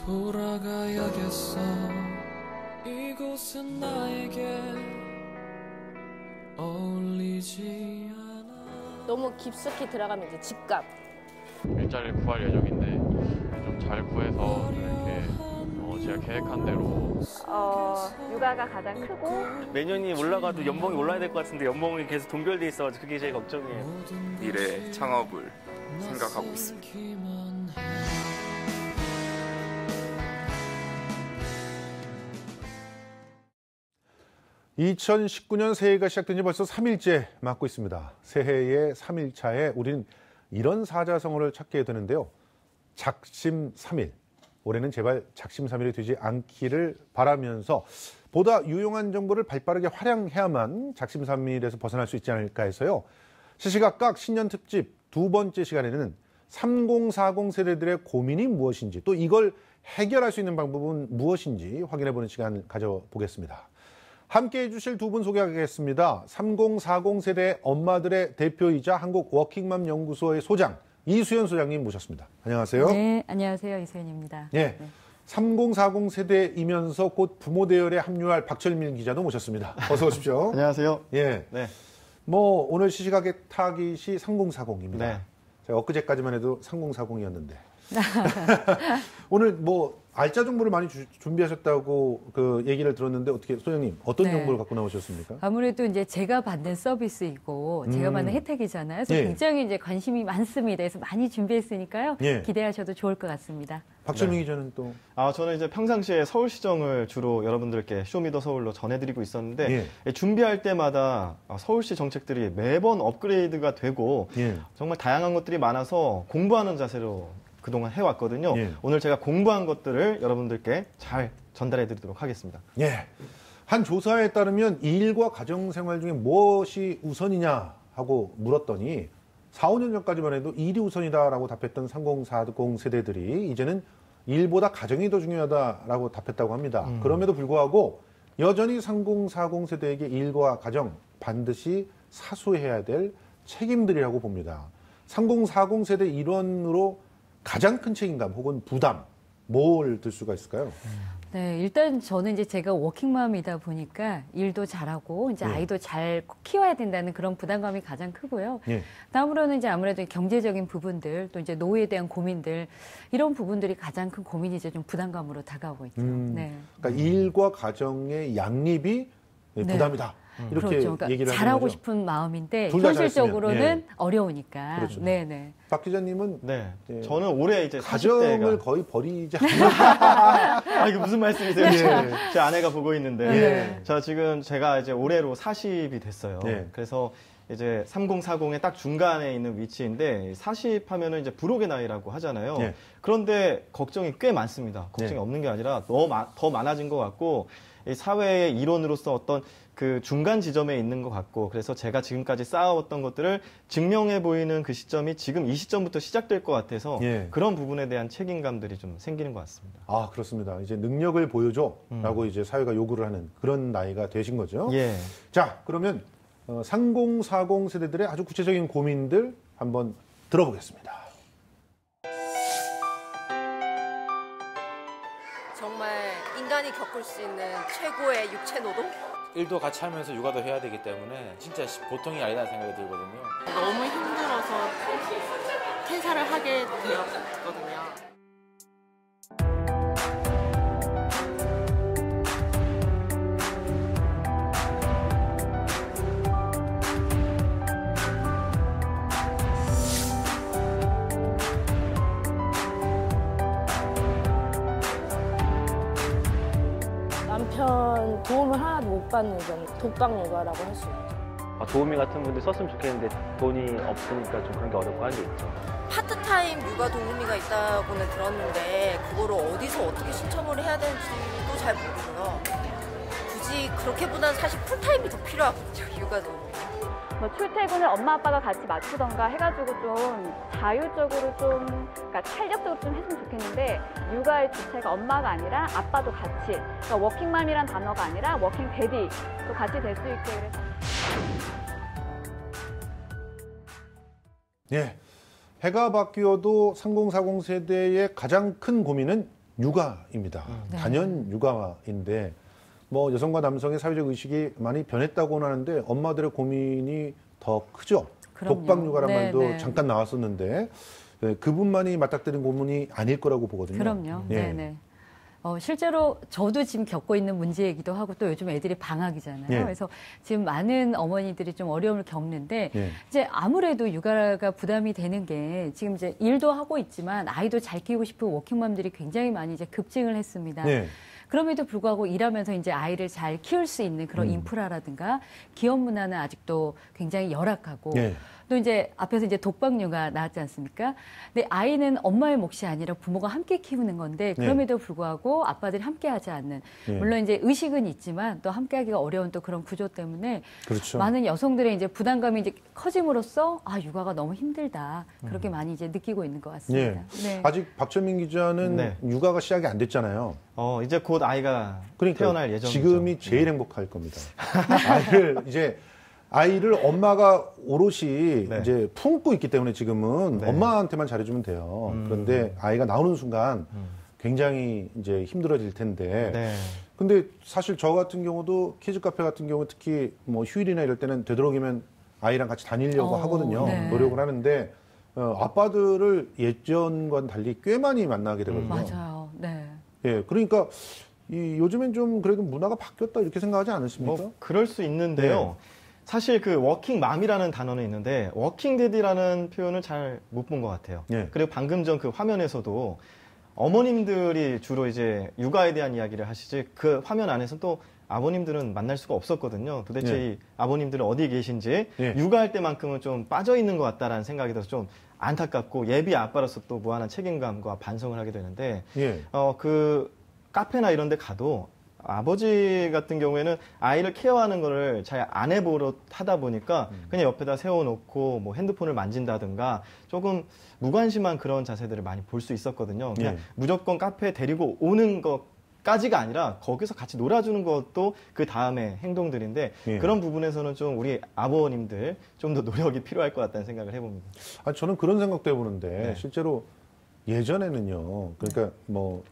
돌아가야겠어. 이곳은 나에게 어울리지 않아. 너무 깊숙이 들어가면 이제 집값. 일자리를 구할 예정인데 좀 잘 구해서 이렇게 제가 계획한 대로 육아가 가장 크고 매년이 올라가도 연봉이 올라야 될 것 같은데 연봉이 계속 동결돼 있어서 그게 제일 걱정이에요. 미래 창업을 생각하고 있습니다. 2019년 새해가 시작된 지 벌써 3일째 맞고 있습니다. 새해의 3일차에 우리는 이런 사자성어를 찾게 되는데요. 작심삼일. 올해는 제발 작심삼일이 되지 않기를 바라면서 보다 유용한 정보를 발빠르게 활용해야만 작심삼일에서 벗어날 수 있지 않을까 해서요. 시시각각 신년 특집 두 번째 시간에는 3040 세대들의 고민이 무엇인지 또 이걸 해결할 수 있는 방법은 무엇인지 확인해보는 시간을 가져보겠습니다. 함께해 주실 두 분 소개하겠습니다. 3040 세대 엄마들의 대표이자 한국 워킹맘 연구소의 소장 이수연 소장님 모셨습니다. 안녕하세요. 네, 안녕하세요. 이수연입니다. 네, 3040 세대이면서 곧 부모 대열에 합류할 박철민 기자도 모셨습니다. 어서 오십시오. 안녕하세요. 예, 네. 뭐 오늘 시시각의 타깃이 3040입니다. 네. 제가 엊그제까지만 해도 3040이었는데 오늘 뭐 알짜 정보를 많이 준비하셨다고 그 얘기를 들었는데 어떻게 소장님 어떤 네. 정보를 갖고 나오셨습니까? 아무래도 이제 제가 받는 서비스이고 제가 받는 혜택이잖아요. 그래서 예. 굉장히 이제 관심이 많습니다. 그래서 많이 준비했으니까요. 예. 기대하셔도 좋을 것 같습니다. 박철민 기자는 또 저는 이제 평상시에 서울시정을 주로 여러분들께 쇼미더 서울로 전해드리고 있었는데 준비할 때마다 서울시 정책들이 매번 업그레이드가 되고 정말 다양한 것들이 많아서 공부하는 자세로 그동안 해왔거든요. 오늘 제가 공부한 것들을 여러분들께 잘 전달해드리도록 하겠습니다. 예. 한 조사에 따르면 일과 가정생활 중에 무엇이 우선이냐 하고 물었더니 4, 5년 전까지만 해도 일이 우선이다라고 답했던 3040 세대들이 이제는 일보다 가정이 더 중요하다라고 답했다고 합니다. 그럼에도 불구하고 여전히 3040 세대에게 일과 가정 반드시 사수해야 될 책임들이라고 봅니다. 3040 세대 일원으로 가장 큰 책임감 혹은 부담 뭘 들 수가 있을까요? 네, 일단 저는 이제 제가 워킹맘이다 보니까 일도 잘하고 이제 아이도 잘 키워야 된다는 그런 부담감이 가장 크고요. 다음으로는 이제 아무래도 경제적인 부분들 또 이제 노후에 대한 고민들 이런 부분들이 가장 큰 고민이 이제 좀 부담감으로 다가오고 있죠. 네. 그러니까 일과 가정의 양립이 부담이다. 이렇게 그렇죠. 그러니까 얘기를 잘하고 하는 싶은 마음인데 둘다 현실적으로는 어려우니까. 그렇죠. 네네. 박 기자님은 네. 저는 올해 이제 가정을 거의 버리지 않나요? 이게 무슨 말씀이세요? 제 아내가 보고 있는데 제가 이제 올해로 40이 됐어요. 그래서 이제 3040의 딱 중간에 있는 위치인데 40 하면은 이제 불혹의 나이라고 하잖아요. 그런데 걱정이 꽤 많습니다. 걱정이 없는 게 아니라 더 많아진 것 같고 사회의 일원으로서 어떤 그 중간 지점에 있는 것 같고 그래서 제가 지금까지 쌓아왔던 것들을 증명해 보이는 그 시점이 지금 이 시점부터 시작될 것 같아서 그런 부분에 대한 책임감들이 좀 생기는 것 같습니다. 아, 그렇습니다. 이제 능력을 보여줘라고 이제 사회가 요구를 하는 그런 나이가 되신 거죠. 자, 그러면 3040 세대들의 아주 구체적인 고민들 한번 들어보겠습니다. 정말 인간이 겪을 수 있는 최고의 육체 노동? 일도 같이 하면서 육아도 해야 되기 때문에 진짜 보통이 아니다는 생각이 들거든요. 너무 힘들어서 퇴사를 하게 되었거든요. 남편 도움을 하나도 못 받는 건 독박 육아라고 할 수 있죠. 도우미 같은 분들 썼으면 좋겠는데 돈이 없으니까 좀 그런 게 어렵고 한 게 있죠. 파트타임 육아 도우미가 있다고는 들었는데 그거를 어디서 어떻게 신청을 해야 되는지도 잘 모르고요. 굳이 그렇게보다는 사실 풀타임이 더 필요하거든요, 육아 도우미. 뭐 출퇴근을 엄마 아빠가 같이 맞추던가 해가지고 좀 자율적으로 좀 그러니까 탄력적으로 좀 했으면 좋겠는데 육아의 주체가 엄마가 아니라 아빠도 같이 그러니까 워킹맘이란 단어가 아니라 워킹 데디도 같이 될 수 있게 그래서 해가 바뀌어도 3040 세대의 가장 큰 고민은 육아입니다. 단연 육아인데 뭐 여성과 남성의 사회적 의식이 많이 변했다고는 하는데 엄마들의 고민이 더 크죠. 그럼요. 독박 육아란 네, 말도 네. 잠깐 나왔었는데 그분만이 맞닥뜨린 고민이 아닐 거라고 보거든요. 그럼요. 예. 네네. 실제로 저도 지금 겪고 있는 문제이기도 하고 또 요즘 애들이 방학이잖아요. 예. 그래서 지금 많은 어머니들이 좀 어려움을 겪는데 예. 이제 아무래도 육아가 부담이 되는 게 지금 이제 일도 하고 있지만 아이도 잘 키우고 싶은 워킹맘들이 굉장히 많이 이제 급증을 했습니다. 예. 그럼에도 불구하고 일하면서 이제 아이를 잘 키울 수 있는 그런 인프라라든가 기업 문화는 아직도 굉장히 열악하고 예. 또 이제 앞에서 이제 독박육아 나왔지 않습니까? 근데 아이는 엄마의 몫이 아니라 부모가 함께 키우는 건데 그럼에도 불구하고 아빠들이 함께 하지 않는 물론 이제 의식은 있지만 또 함께 하기가 어려운 또 그런 구조 때문에 그렇죠. 많은 여성들의 이제 부담감이 이제 커짐으로써 아, 육아가 너무 힘들다. 그렇게 많이 이제 느끼고 있는 것 같습니다. 네. 아직 박철민 기자는 육아가 시작이 안 됐잖아요. 이제 곧 아이가 그러니까 태어날 예정이죠. 지금이 제일 행복할 겁니다. 아이를 엄마가 오롯이 이제 품고 있기 때문에 지금은 엄마한테만 잘해주면 돼요. 그런데 아이가 나오는 순간 굉장히 이제 힘들어질 텐데. 근데 사실 저 같은 경우도 키즈 카페 같은 경우 특히 뭐 휴일이나 이럴 때는 되도록이면 아이랑 같이 다니려고 하거든요. 노력을 하는데 아빠들을 예전과는 달리 꽤 많이 만나게 되거든요. 맞아요. 네. 예, 그러니까 요즘엔 좀 그래도 문화가 바뀌었다 이렇게 생각하지 않으십니까? 뭐 그럴 수 있는데요. 사실 그 워킹맘이라는 단어는 있는데 워킹데디라는 표현을 잘 못 본 것 같아요. 그리고 방금 전 그 화면에서도 어머님들이 주로 이제 육아에 대한 이야기를 하시지 그 화면 안에서 또 아버님들은 만날 수가 없었거든요. 도대체 이 아버님들은 어디 계신지 육아할 때만큼은 좀 빠져 있는 것 같다라는 생각이 들어서 좀 안타깝고 예비 아빠로서 또 무한한 책임감과 반성을 하게 되는데 그 카페나 이런 데 가도 아버지 같은 경우에는 아이를 케어하는 거를 잘 안 해보려 하다 보니까 그냥 옆에다 세워놓고 뭐 핸드폰을 만진다든가 조금 무관심한 그런 자세들을 많이 볼 수 있었거든요. 그냥 무조건 카페에 데리고 오는 것까지가 아니라 거기서 같이 놀아주는 것도 그 다음에 행동들인데 그런 부분에서는 좀 우리 아버님들 좀 더 노력이 필요할 것 같다는 생각을 해봅니다. 저는 그런 생각도 해보는데 실제로 예전에는요. 그러니까 뭐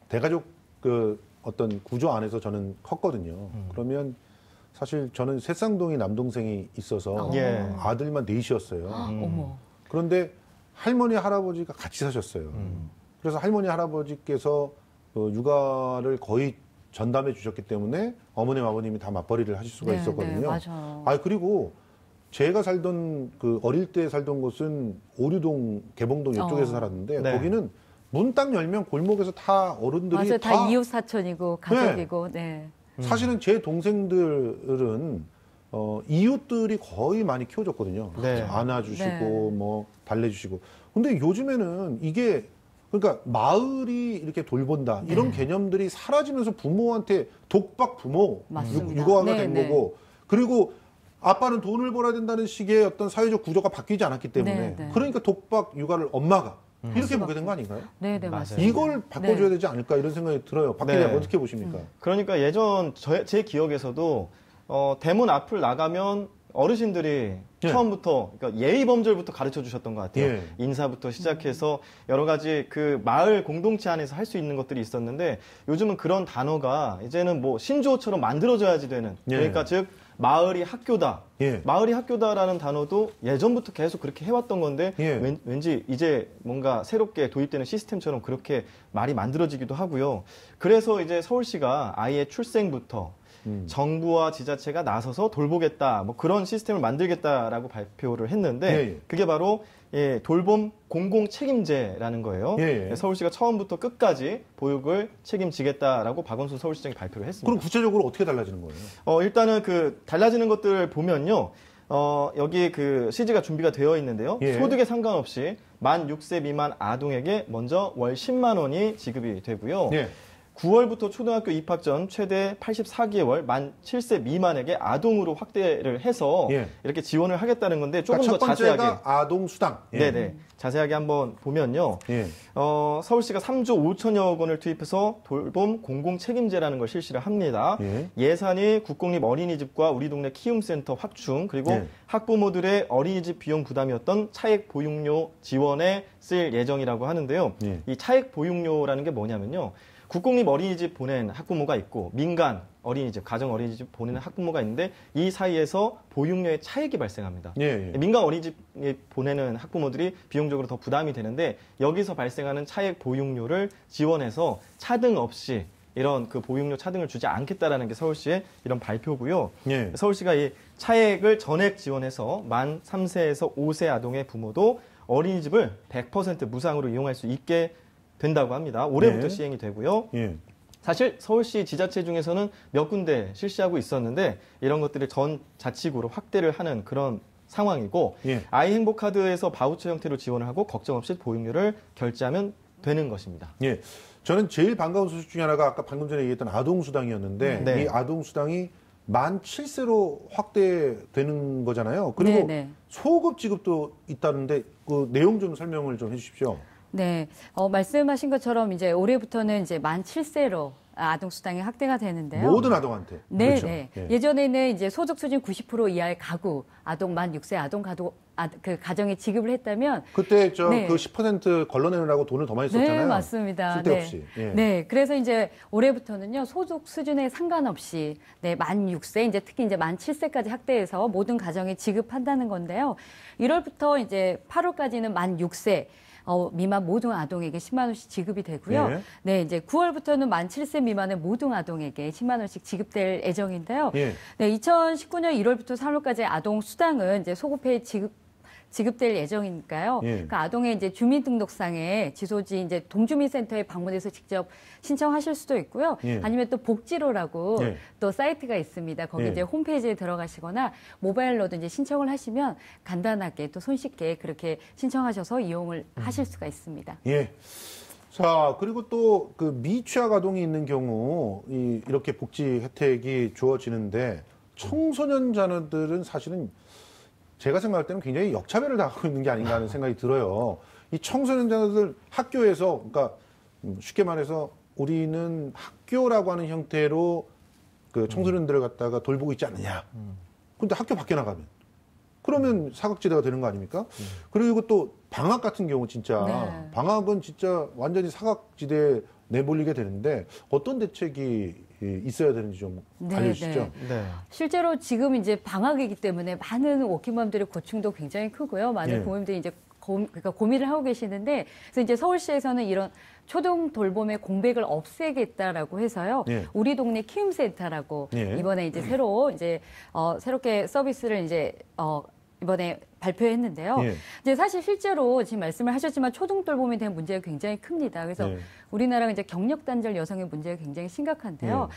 대가족 어떤 구조 안에서 저는 컸거든요. 그러면 사실 저는 새쌍둥이 남동생이 있어서 아들만 넷이었어요. 그런데 할머니 할아버지가 같이 사셨어요. 그래서 할머니 할아버지께서 육아를 거의 전담해 주셨기 때문에 어머님 아버님이 다 맞벌이를 하실 수가 있었거든요. 맞아요. 그리고 제가 살던 어릴 때 살던 곳은 오류동 개봉동 이쪽에서 살았는데 거기는 문 딱 열면 골목에서 다 어른들이 다 이웃 사촌이고 가족이고. 사실은 제 동생들은 이웃들이 거의 많이 키워줬거든요. 안아주시고 뭐 달래주시고. 근데 요즘에는 이게 그러니까 마을이 이렇게 돌본다 이런 개념들이 사라지면서 부모한테 독박 부모 육아가 된 거고 그리고 아빠는 돈을 벌어야 된다는 식의 어떤 사회적 구조가 바뀌지 않았기 때문에 그러니까 독박 육아를 엄마가 이렇게 보게 된 거 아닌가요? 네, 맞아요. 이걸 바꿔줘야 되지 않을까 이런 생각이 들어요. 박 기자님 어떻게 보십니까? 그러니까 예전 제 기억에서도 대문 앞을 나가면 어르신들이 처음부터 그러니까 예의 범절부터 가르쳐 주셨던 것 같아요. 인사부터 시작해서 여러 가지 그 마을 공동체 안에서 할 수 있는 것들이 있었는데 요즘은 그런 단어가 이제는 뭐 신조어처럼 만들어져야지 되는 그러니까 즉 마을이 학교다. 마을이 학교다라는 단어도 예전부터 계속 그렇게 해왔던 건데 왠지 이제 뭔가 새롭게 도입되는 시스템처럼 그렇게 말이 만들어지기도 하고요. 그래서 이제 서울시가 아이의 출생부터 정부와 지자체가 나서서 돌보겠다, 뭐 그런 시스템을 만들겠다라고 발표를 했는데 그게 바로 돌봄 공공 책임제라는 거예요. 서울시가 처음부터 끝까지 보육을 책임지겠다라고 박원순 서울시장이 발표를 했습니다. 그럼 구체적으로 어떻게 달라지는 거예요? 일단은 그 달라지는 것들 보면요. 여기 그 CG가 준비가 되어 있는데요. 소득에 상관없이 만 6세 미만 아동에게 먼저 월 10만 원이 지급이 되고요. 9월부터 초등학교 입학 전 최대 84개월 만 7세 미만에게 아동으로 확대를 해서 예. 이렇게 지원을 하겠다는 건데 조금 그러니까 더 자세하게 아동 수당. 예. 네네. 자세하게 한번 보면요. 예. 서울시가 3조 5천여 원을 투입해서 돌봄 공공책임제라는 걸 실시를 합니다. 예. 예산이 국공립 어린이집과 우리 동네 키움센터 확충 그리고 예. 학부모들의 어린이집 비용 부담이었던 차액 보육료 지원에 쓸 예정이라고 하는데요. 예. 이 차액 보육료라는 게 뭐냐면요. 국공립 어린이집 보낸 학부모가 있고 민간 어린이집, 가정 어린이집 보내는 학부모가 있는데 이 사이에서 보육료의 차액이 발생합니다. 예, 예. 민간 어린이집 보내는 학부모들이 비용적으로 더 부담이 되는데 여기서 발생하는 차액 보육료를 지원해서 차등 없이 이런 그 보육료 차등을 주지 않겠다라는 게 서울시의 이런 발표고요. 예. 서울시가 이 차액을 전액 지원해서 만 3세에서 5세 아동의 부모도 어린이집을 100% 무상으로 이용할 수 있게 된다고 합니다. 올해부터 예. 시행이 되고요. 예. 사실 서울시 지자체 중에서는 몇 군데 실시하고 있었는데 이런 것들을 전 자치구로 확대를 하는 그런 상황이고 예. 아이 행복카드에서 바우처 형태로 지원을 하고 걱정 없이 보육료를 결제하면 되는 것입니다. 예. 저는 제일 반가운 소식 중에 하나가 아까 방금 전에 얘기했던 아동수당이었는데 네. 이 아동수당이 만 7세로 확대되는 거잖아요. 그리고 네네. 소급 지급도 있다는데 그 내용 좀 설명을 좀 해주십시오. 네, 말씀하신 것처럼 이제 올해부터는 이제 만 7세로 아동 수당이 확대가 되는데요. 모든 아동한테. 네, 그렇죠. 네. 예. 예전에는 이제 소득 수준 90% 이하의 가구, 아동 만 6세 아동 그 가정에 지급을 했다면 그때 저 네. 그 10% 걸러내느라고 돈을 더 많이 썼잖아요. 네, 맞습니다. 쓸데없이. 네. 예. 네, 그래서 이제 올해부터는요 소득 수준에 상관없이 만 6세 이제 특히 이제 만 7세까지 확대해서 모든 가정에 지급한다는 건데요. 1월부터 이제 8월까지는 만 6세 미만 모든 아동에게 10만 원씩 지급이 되고요. 예. 네, 이제 9월부터는 만 7세 미만의 모든 아동에게 10만 원씩 지급될 예정인데요. 예. 네, 2019년 1월부터 3월까지 아동 수당은 이제 소급해 지급될 예정이니까요. 예. 그러니까 아동의 이제 주민등록상에 지소지 이제 동주민센터에 방문해서 직접 신청하실 수도 있고요. 예. 아니면 또 복지로라고 예. 또 사이트가 있습니다. 거기 예. 이제 홈페이지에 들어가시거나 모바일로도 이제 신청을 하시면 간단하게 또 손쉽게 그렇게 신청하셔서 이용을 하실 수가 있습니다. 예. 자, 그리고 또 그 미취학 아동이 있는 경우 이렇게 복지 혜택이 주어지는데 청소년 자녀들은 사실은 제가 생각할 때는 굉장히 역차별을 당하고 있는 게 아닌가 하는 생각이 들어요. 이 청소년 자녀들 학교에서, 그러니까 쉽게 말해서 우리는 학교라고 하는 형태로 그 청소년들을 갖다가 돌보고 있지 않느냐. 근데 학교 밖에 나가면. 그러면 사각지대가 되는 거 아닙니까? 그리고 또 방학 같은 경우 진짜 네. 방학은 진짜 완전히 사각지대에 내몰리게 되는데 어떤 대책이 있어야 되는지 좀 네, 알려주시죠. 네. 실제로 지금 이제 방학이기 때문에 많은 워킹맘들의 고충도 굉장히 크고요. 많은 예. 부모님들이 이제 그러니까 고민을 하고 계시는데, 그래서 이제 서울시에서는 이런 초등 돌봄의 공백을 없애겠다라고 해서요. 예. 우리 동네 키움센터라고 예. 이번에 이제 새롭게 서비스를 이제 이번에 발표했는데요. 예. 이제 사실 실제로 지금 말씀을 하셨지만 초등 돌봄에 대한 문제가 굉장히 큽니다. 그래서 네. 우리나라가 이제 경력 단절 여성의 문제가 굉장히 심각한데요. 네.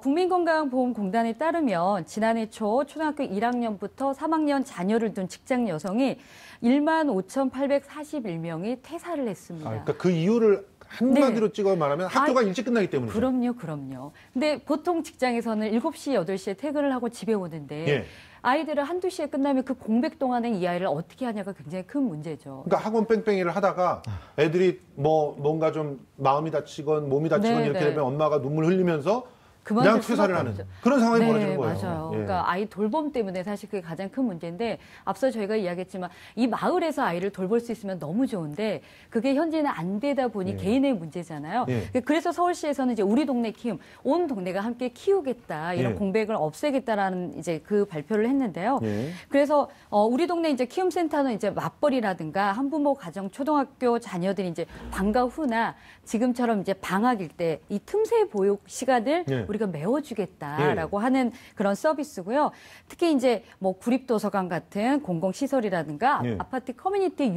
국민건강보험공단에 따르면 지난해 초 초등학교 1학년부터 3학년 자녀를 둔 직장 여성이 15,841명이 퇴사를 했습니다. 그러니까 그 이유를 한마디로 찍어 말하면 학교가 일찍 끝나기 때문이죠. 그럼요. 근데 보통 직장에서는 7시, 8시에 퇴근을 하고 집에 오는데 예. 아이들은 한두 시에 끝나면 그 공백 동안에 이 아이를 어떻게 하냐가 굉장히 큰 문제죠. 그러니까 학원 뺑뺑이를 하다가 애들이 뭔가 좀 마음이 다치건 몸이 다치건 네, 이렇게 네. 되면 엄마가 눈물 흘리면서 그냥 그만둘 퇴사를 수밖에 하는 없죠. 그런 상황이 네, 벌어지는 거예요. 맞아요. 예. 그러니까 아이 돌봄 때문에 사실 그게 가장 큰 문제인데 앞서 저희가 이야기했지만 이 마을에서 아이를 돌볼 수 있으면 너무 좋은데 그게 현재는 안 되다 보니 예. 개인의 문제잖아요. 예. 그래서 서울시에서는 이제 우리 동네 키움, 온 동네가 함께 키우겠다 이런 예. 공백을 없애겠다라는 이제 그 발표를 했는데요. 예. 그래서 우리 동네 이제 키움센터는 이제 맞벌이라든가 한부모 가정 초등학교 자녀들이 이제 방과 후나 지금처럼 이제 방학일 때 이 틈새 보육 시간을 예. 우리가 우리가 메워주겠다라고 하는 그런 서비스고요. 특히 이제 뭐 구립도서관 같은 공공시설이라든가 아파트 커뮤니티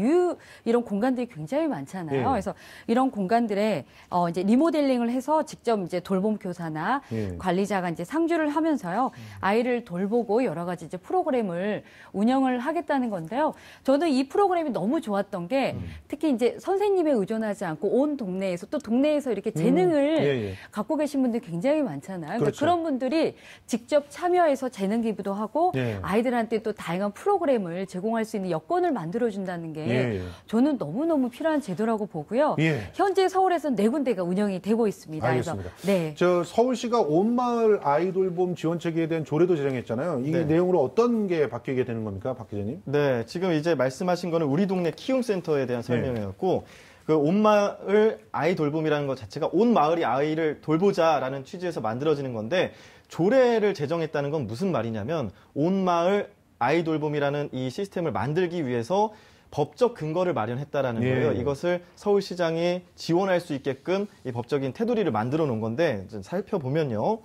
이런 공간들이 굉장히 많잖아요. 그래서 이런 공간들에 이제 리모델링을 해서 직접 이제 돌봄 교사나 관리자가 이제 상주를 하면서요. 아이를 돌보고 여러 가지 이제 프로그램을 운영을 하겠다는 건데요. 저는 이 프로그램이 너무 좋았던 게 특히 이제 선생님에 의존하지 않고 온 동네에서 또 동네에서 이렇게 재능을 갖고 계신 분들 굉장히 많잖아요. 그러니까 그렇죠. 그런 분들이 직접 참여해서 재능 기부도 하고 아이들한테 또 다양한 프로그램을 제공할 수 있는 여건을 만들어준다는 게 저는 너무너무 필요한 제도라고 보고요. 현재 서울에서는 4군데가 운영이 되고 있습니다. 알겠습니다. 그래서 네. 저 서울시가 온마을 아이돌봄 지원체계에 대한 조례도 제정했잖아요. 이 내용으로 어떤 게 바뀌게 되는 겁니까, 박 기자님? 네, 지금 이제 말씀하신 거는 우리 동네 키움센터에 대한 설명이었고 그 온마을 아이 돌봄이라는 것 자체가 온 마을이 아이를 돌보자라는 취지에서 만들어지는 건데 조례를 제정했다는 건 무슨 말이냐면 온 마을 아이 돌봄이라는 이 시스템을 만들기 위해서 법적 근거를 마련했다라는 거예요. 이것을 서울시장이 지원할 수 있게끔 이 법적인 테두리를 만들어 놓은 건데 좀 살펴보면요.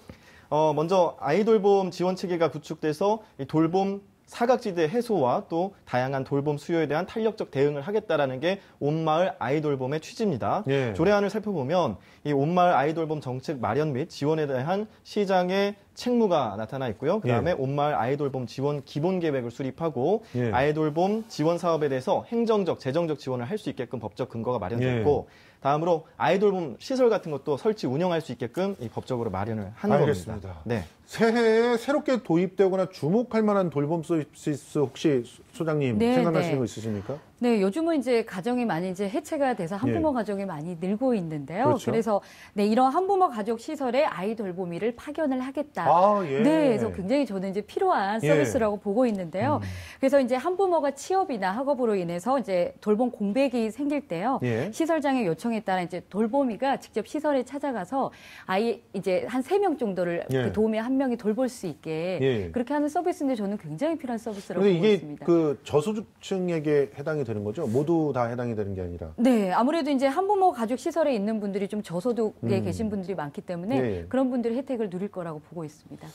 먼저 아이돌봄 지원 체계가 구축돼서 이 돌봄 사각지대 해소와 또 다양한 돌봄 수요에 대한 탄력적 대응을 하겠다라는 게 온마을 아이돌봄의 취지입니다. 조례안을 살펴보면 이 온마을 아이돌봄 정책 마련 및 지원에 대한 시장의 책무가 나타나 있고요. 그다음에 온마을 아이돌봄 지원 기본 계획을 수립하고 아이돌봄 지원 사업에 대해서 행정적, 재정적 지원을 할 수 있게끔 법적 근거가 마련됐고 다음으로 아이돌봄 시설 같은 것도 설치 운영할 수 있게끔 이 법적으로 마련을 하는 알겠습니다. 겁니다. 네. 새해에 새롭게 도입되거나 주목할 만한 돌봄 서비스 혹시 소장님 생각나시는 거 있으십니까? 네, 요즘은 이제 가정이 많이 이제 해체가 돼서 한부모 가정이 많이 늘고 있는데요. 그렇죠. 그래서 네, 이런 한부모 가족 시설에 아이 돌보미를 파견을 하겠다. 네, 그래서 굉장히 저는 이제 필요한 서비스라고 보고 있는데요. 그래서 이제 한부모가 취업이나 학업으로 인해서 이제 돌봄 공백이 생길 때요. 시설장의 요청에 따라 이제 돌보미가 직접 시설에 찾아가서 아이 이제 한 3명 정도를 그 도우미 한 명이 돌볼 수 있게 그렇게 하는 서비스인데 저는 굉장히 필요한 서비스라고 보고 이게 있습니다. 그 저소득층에게 해당이 되는 거죠? 모두 다 해당이 되는 게 아니라. 네, 아무래도 이제 한부모 가족 시설에 있는 분들이 좀 저소득에 계신 분들이 많기 때문에 그런 분들이 혜택을 누릴 거라고 보고 있습니다.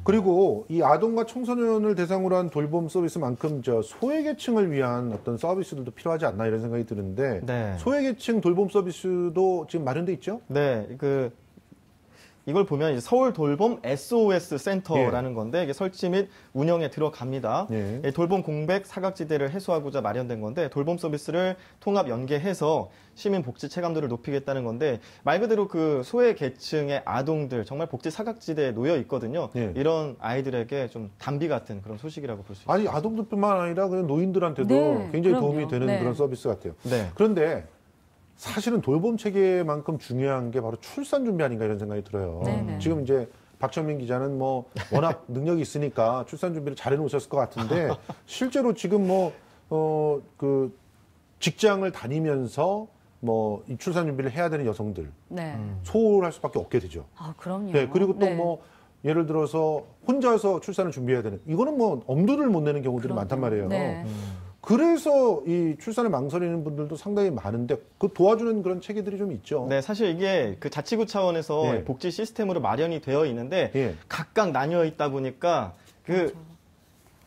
그리고 이 아동과 청소년을 대상으로 한 돌봄 서비스만큼 저 소외계층을 위한 어떤 서비스들도 필요하지 않나 이런 생각이 드는데 소외계층 돌봄 서비스도 지금 마련돼 있죠? 네, 이걸 보면 이제 서울 돌봄 SOS 센터라는 건데 이게 설치 및 운영에 들어갑니다. 돌봄 공백 사각지대를 해소하고자 마련된 건데 돌봄 서비스를 통합 연계해서 시민 복지 체감도를 높이겠다는 건데 말 그대로 그 소외 계층의 아동들 정말 복지 사각지대에 놓여 있거든요. 이런 아이들에게 좀 단비 같은 그런 소식이라고 볼 수 있습니다. 아니 아동들뿐만 아니라 그냥 노인들한테도 굉장히 도움이 되는 그런 서비스 같아요. 그런데 사실은 돌봄 체계만큼 중요한 게 바로 출산 준비 아닌가 이런 생각이 들어요. 지금 이제 박정민 기자는 뭐 워낙 능력이 있으니까 출산 준비를 잘 해놓으셨을 것 같은데 실제로 지금 그 직장을 다니면서 이 출산 준비를 해야 되는 여성들 소홀할 수밖에 없게 되죠. 아, 그럼요. 네, 그리고 또 예를 들어서 혼자서 출산을 준비해야 되는 이거는 엄두를 못 내는 경우들이 많단 말이에요. 그래서 이 출산을 망설이는 분들도 상당히 많은데 그 도와주는 그런 체계들이 좀 있죠. 네, 사실 이게 그 자치구 차원에서 복지 시스템으로 마련이 되어 있는데 각각 나뉘어 있다 보니까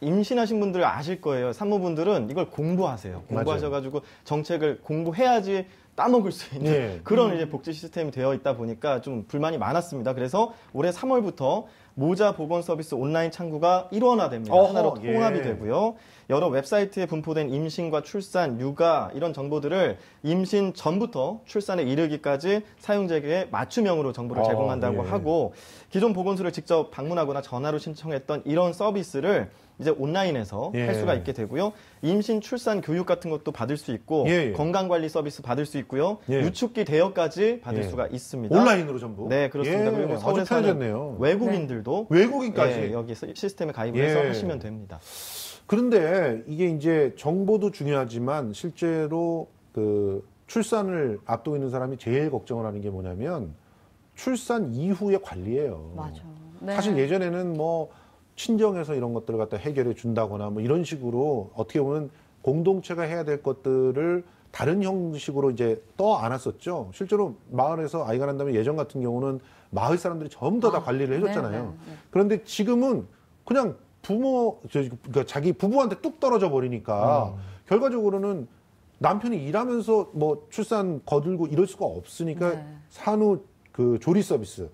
임신하신 분들 아실 거예요. 산모분들은 이걸 공부하세요. 공부하셔가지고 정책을 공부해야지 따먹을 수 있는 그런 이제 복지 시스템이 되어 있다 보니까 좀 불만이 많았습니다. 그래서 올해 3월부터 모자 보건 서비스 온라인 창구가 일원화됩니다. 하나로 통합이 되고요. 여러 웹사이트에 분포된 임신과 출산, 육아 이런 정보들을 임신 전부터 출산에 이르기까지 사용자에게 맞춤형으로 정보를 제공한다고 하고 기존 보건소를 직접 방문하거나 전화로 신청했던 이런 서비스를 이제 온라인에서 할 수가 있게 되고요. 임신, 출산, 교육 같은 것도 받을 수 있고 건강관리 서비스 받을 수 있고요. 유축기 대여까지 받을 수가 있습니다. 온라인으로 전부? 네, 그렇습니다. 그리고 서울에 사는 외국인들도 외국인까지 여기 시스템에 가입을 해서 하시면 됩니다. 그런데 이게 이제 정보도 중요하지만 실제로 그 출산을 앞두고 있는 사람이 제일 걱정을 하는 게 뭐냐면 출산 이후의 관리예요. 맞아. 사실 예전에는 친정에서 이런 것들을 갖다 해결해 준다거나 이런 식으로 어떻게 보면 공동체가 해야 될 것들을 다른 형식으로 이제 떠 안았었죠. 실제로 마을에서 아이가 난다면 예전 같은 경우는 마을 사람들이 전부 다 관리를 해줬잖아요. 그런데 지금은 그냥 그러니까 자기 부부한테 뚝 떨어져 버리니까 결과적으로는 남편이 일하면서 뭐 출산 거들고 이럴 수가 없으니까 산후 그 조리 서비스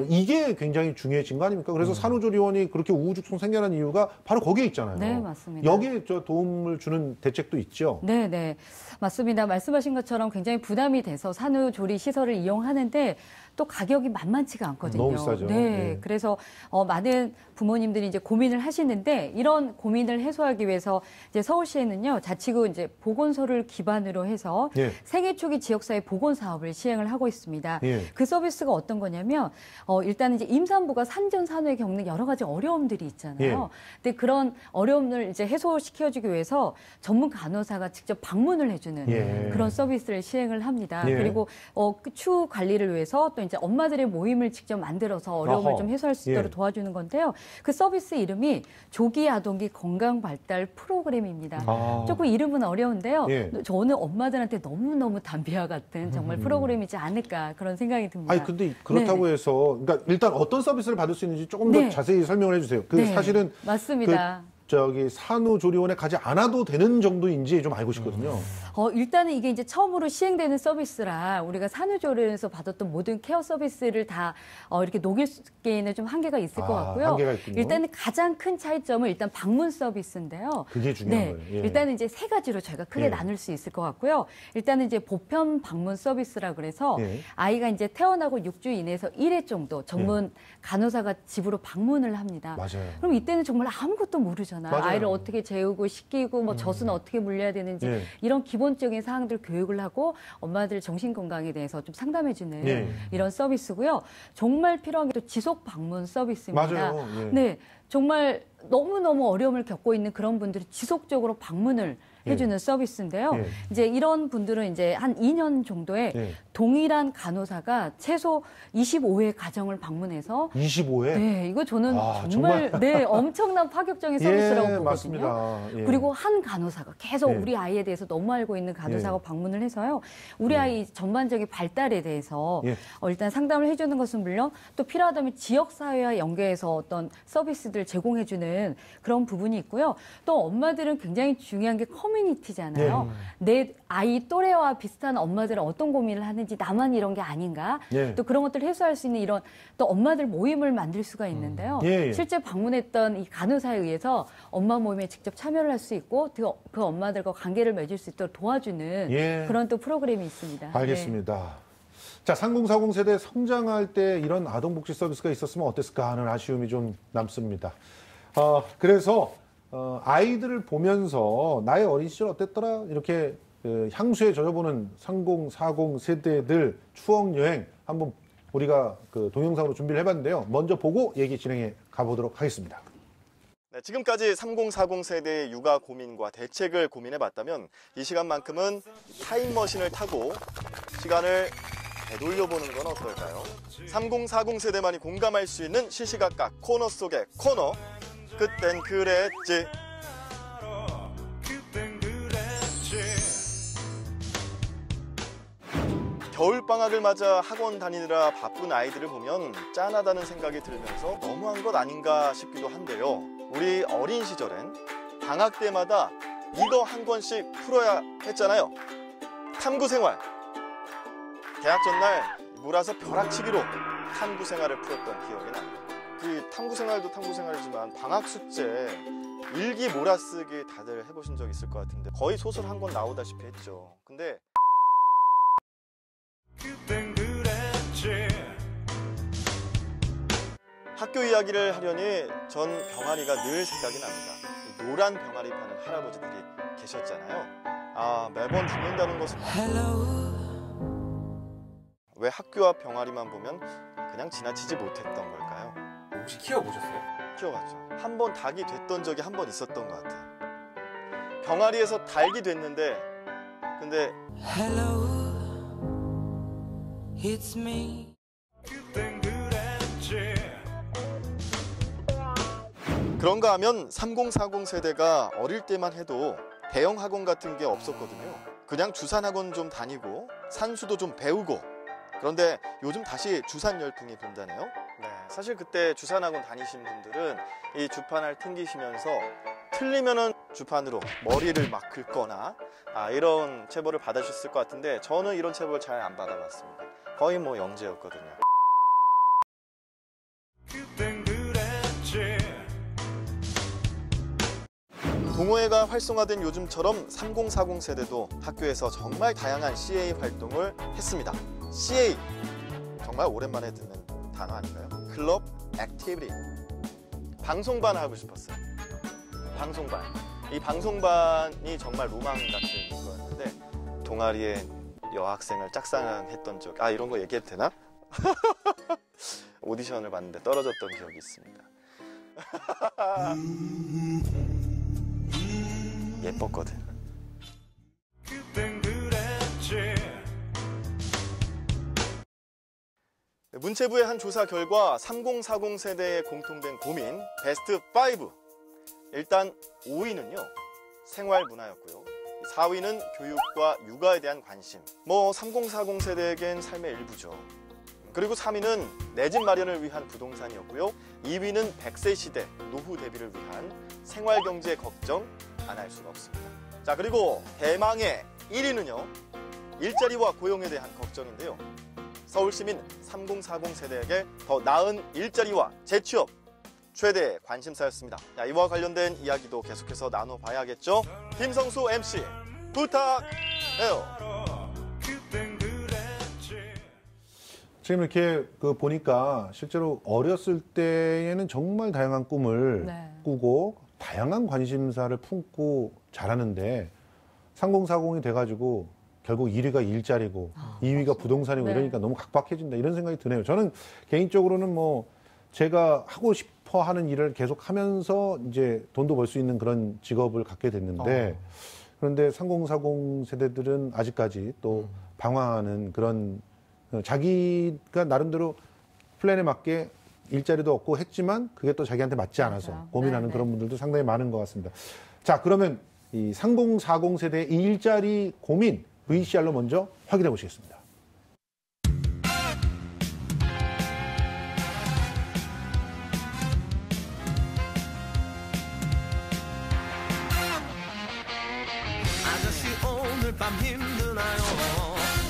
이게 굉장히 중요해진 거 아닙니까? 그래서 산후조리원이 그렇게 우후죽순 생겨난 이유가 바로 거기에 있잖아요. 네, 맞습니다. 여기에 저 도움을 주는 대책도 있죠. 네, 네, 맞습니다. 말씀하신 것처럼 굉장히 부담이 돼서 산후조리 시설을 이용하는데 또 가격이 만만치가 않거든요. 너무 비싸죠. 네, 그래서 많은 부모님들이 이제 고민을 하시는데 이런 고민을 해소하기 위해서 이제 서울시에는요 자치구 이제 보건소를 기반으로 해서 생애 초기 지역사회 보건 사업을 시행을 하고 있습니다. 그 서비스가 어떤 거냐면 일단 이제 임산부가 산전산후에 겪는 여러 가지 어려움들이 있잖아요. 근데 그런 어려움을 이제 해소시켜주기 위해서 전문 간호사가 직접 방문을 해주는 그런 서비스를 시행을 합니다. 그리고 추후 관리를 위해서 또 이제 엄마들의 모임을 직접 만들어서 어려움을 좀 해소할 수 있도록 도와주는 건데요. 그 서비스 이름이 조기 아동기 건강 발달 프로그램입니다. 조금 이름은 어려운데요. 저는 엄마들한테 너무너무 담비와 같은 정말 프로그램이지 않을까 그런 생각이 듭니다. 아니 근데 그렇다고 해서 그러니까 일단 어떤 서비스를 받을 수 있는지 조금 더 자세히 설명을 해주세요. 사실은 맞습니다. 산후조리원에 가지 않아도 되는 정도인지 좀 알고 싶거든요. 일단은 이게 이제 처음으로 시행되는 서비스라 우리가 산후조리원에서 받았던 모든 케어 서비스를 다 이렇게 녹일기에는 좀 한계가 있을 것 같고요. 한계가 있군요. 일단은 가장 큰 차이점은 일단 방문 서비스인데요. 그게 중요한 거예요. 일단은 이제 세 가지로 저희가 크게 나눌 수 있을 것 같고요. 일단은 이제 보편 방문 서비스라 그래서 아이가 이제 태어나고 6주 이내에서 1회 정도 전문 간호사가 집으로 방문을 합니다. 맞아요. 그럼 이때는 정말 아무것도 모르잖아요. 아이를 어떻게 재우고 씻기고 뭐 젖은 어떻게 물려야 되는지 이런 기본적인 사항들 교육을 하고 엄마들 정신 건강에 대해서 좀 상담해주는 이런 서비스고요. 정말 필요한 게 또 지속 방문 서비스입니다. 맞아요. 네, 정말 너무너무 어려움을 겪고 있는 그런 분들이 지속적으로 방문을 해주는 서비스인데요. 이제 이런 분들은 이제 한 2년 정도에 동일한 간호사가 최소 25회 가정을 방문해서 25회? 네, 이거 저는 정말 엄청난 파격적인 서비스라고 보거든요. 맞습니다. 그리고 한 간호사가 계속 우리 아이에 대해서 너무 알고 있는 간호사가 방문을 해서요. 우리 아이 전반적인 발달에 대해서 일단 상담을 해주는 것은 물론 또 필요하다면 지역사회와 연계해서 어떤 서비스들을 제공해주는 그런 부분이 있고요. 또 엄마들은 굉장히 중요한 게 커뮤니티잖아요. 내 아이 또래와 비슷한 엄마들은 어떤 고민을 하는지 나만 이런 게 아닌가. 또 그런 것들을 해소할 수 있는 이런 또 엄마들 모임을 만들 수가 있는데요. 실제 방문했던 이 간호사에 의해서 엄마 모임에 직접 참여를 할 수 있고 그 엄마들과 관계를 맺을 수 있도록 도와주는 그런 또 프로그램이 있습니다. 알겠습니다. 자, 3040 세대 성장할 때 이런 아동복지 서비스가 있었으면 어땠을까 하는 아쉬움이 좀 남습니다. 그래서 아이들을 보면서 나의 어린 시절 어땠더라? 이렇게 향수에 젖어보는 3040 세대들 추억여행 한번 우리가 동영상으로 준비를 해봤는데요. 먼저 보고 얘기 진행해 가보도록 하겠습니다. 네, 지금까지 3040 세대의 육아 고민과 대책을 고민해봤다면 이 시간만큼은 타임머신을 타고 시간을 되돌려보는 건 어떨까요? 3040 세대만이 공감할 수 있는 시시각각 코너 속의 코너. 그땐 그랬지. 겨울방학을 맞아 학원 다니느라 바쁜 아이들을 보면 짠하다는 생각이 들면서 너무한 것 아닌가 싶기도 한데요. 우리 어린 시절엔 방학 때마다 이거 한 권씩 풀어야 했잖아요. 탐구생활. 개학 전날 몰아서 벼락치기로 탐구생활을 풀었던 기억이 납니다. 그 탐구생활도 탐구생활이지만 방학 숙제 일기 몰아쓰기 다들 해보신 적 있을 것 같은데 거의 소설 한 권 나오다시피 했죠. 근데 학교 이야기를 하려니 전 병아리가 늘 생각이 납니다. 노란 병아리 파는 할아버지들이 계셨잖아요. 매번 죽는다는 것은 왜 학교와 병아리만 보면 그냥 지나치지 못했던 걸까요? 혹시 키워보셨어요? 키워봤죠. 한 번 닭이 됐던 적이 한 번 있었던 것 같아요. 병아리에서 닭이 됐는데 근데 It's me. 그런가 하면 3040 세대가 어릴 때만 해도 대형 학원 같은 게 없었거든요. 그냥 주산학원 좀 다니고 산수도 좀 배우고 그런데 요즘 다시 주산 열풍이 분다네요. 네, 사실 그때 주산학원 다니신 분들은 이 주판을 튕기시면서 틀리면은 주판으로 머리를 막 긁거나 이런 체벌을 받으셨을 것 같은데 저는 이런 체벌 잘 안 받아봤습니다. 거의 뭐 영재였거든요. 동호회가 활성화된 요즘처럼 3040 세대도 학교에서 정말 다양한 CA 활동을 했습니다. CA 정말 오랜만에 듣는 단어 아닌가요? 클럽 액티비티. 방송반 하고 싶었어요. 방송반. 이 방송반이 정말 로망 같은 거였는데 동아리에 여학생을 짝사랑했던 적 이런 거 얘기해도 되나? 오디션을 봤는데 떨어졌던 기억이 있습니다. 예뻤거든. 문체부의 한 조사 결과 3040 세대의 공통된 고민 베스트 5. 일단 5위는요. 생활문화였고요. 4위는 교육과 육아에 대한 관심. 3040 세대에겐 삶의 일부죠. 그리고 3위는 내 집 마련을 위한 부동산이었고요. 2위는 100세 시대 노후 대비를 위한 생활경제 걱정 안 할 수가 없습니다. 자, 그리고 대망의 1위는요. 일자리와 고용에 대한 걱정인데요. 서울시민 3040 세대에게 더 나은 일자리와 재취업 최대 관심사였습니다. 자, 이와 관련된 이야기도 계속해서 나눠봐야겠죠. 김성수 MC 부탁해요. 지금 이렇게 보니까 실제로 어렸을 때에는 정말 다양한 꿈을 꾸고 다양한 관심사를 품고 자라는데 3040이 돼가지고 결국 1위가 일자리고 2위가 부동산이고 이러니까 너무 각박해진다 이런 생각이 드네요. 저는 개인적으로는 제가 하고 싶어 하는 일을 계속 하면서 이제 돈도 벌 수 있는 그런 직업을 갖게 됐는데 그런데 3040 세대들은 아직까지 또 방황하는 그런 자기가 나름대로 플랜에 맞게 일자리도 얻고 했지만 그게 또 자기한테 맞지 않아서 고민하는 그런 분들도 상당히 많은 것 같습니다. 자, 그러면 이 3040 세대의 일자리 고민 VCR로 먼저 확인해 보시겠습니다. 아저씨 오늘 밤 힘드나요?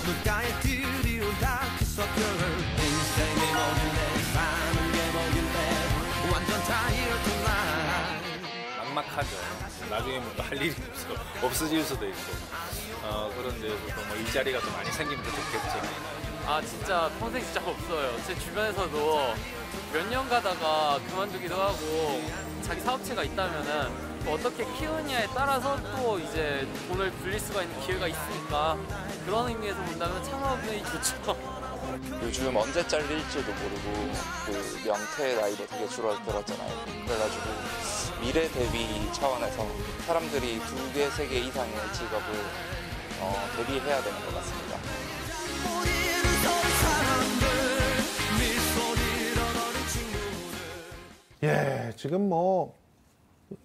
눈가에 드리운 다크서클 인생이 뭐길래 사는 게 뭐길래 완전 tired tonight. 막막하죠. 나중에 할 일이 없어질 수도 있고 그런 데서 일자리가 좀 많이 생기면 좋겠죠. 진짜 평생 진짜 없어요. 제 주변에서도 몇 년 가다가 그만두기도 하고 자기 사업체가 있다면은 어떻게 키우느냐에 따라서 또 이제 돈을 불릴 수가 있는 기회가 있으니까 그런 의미에서 본다면 창업이 좋죠. 요즘 언제 잘릴지도 모르고 그 명퇴 나이도 되게 줄어들었잖아요. 그래가지고 미래 대비 차원에서 사람들이 2개, 3개 이상의 직업을 대비해야 되는 것 같습니다. 예, 지금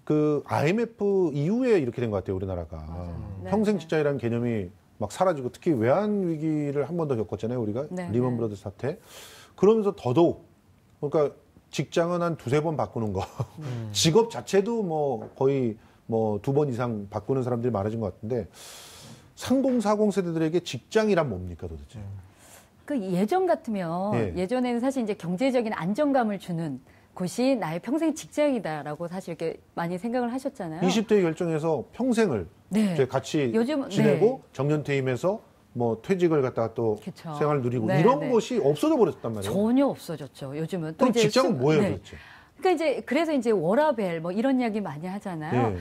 그 IMF 이후에 이렇게 된 것 같아요, 우리나라가. 평생 직장이라는 개념이 막 사라지고 특히 외환 위기를 한 번 더 겪었잖아요, 우리가. 리먼 브러더스 사태. 그러면서 더더욱 그러니까 직장은 한 2-3번 바꾸는 거. 직업 자체도 거의 2번 이상 바꾸는 사람들이 많아진 것 같은데 3040 세대들에게 직장이란 뭡니까 도대체? 예전 같으면 예전에는 사실 이제 경제적인 안정감을 주는 곳이 나의 평생 직장이다라고 사실 이렇게 많이 생각을 하셨잖아요. 20대에 결정해서 평생을 이제 같이 지내고 정년퇴임해서 퇴직을 갖다가 또 생활을 누리고 이런 것이 없어져 버렸단 말이에요. 전혀 없어졌죠. 요즘은. 그럼 직장은 뭐예요, 도대체? 그러니까 그래서 이제 워라벨 이런 이야기 많이 하잖아요.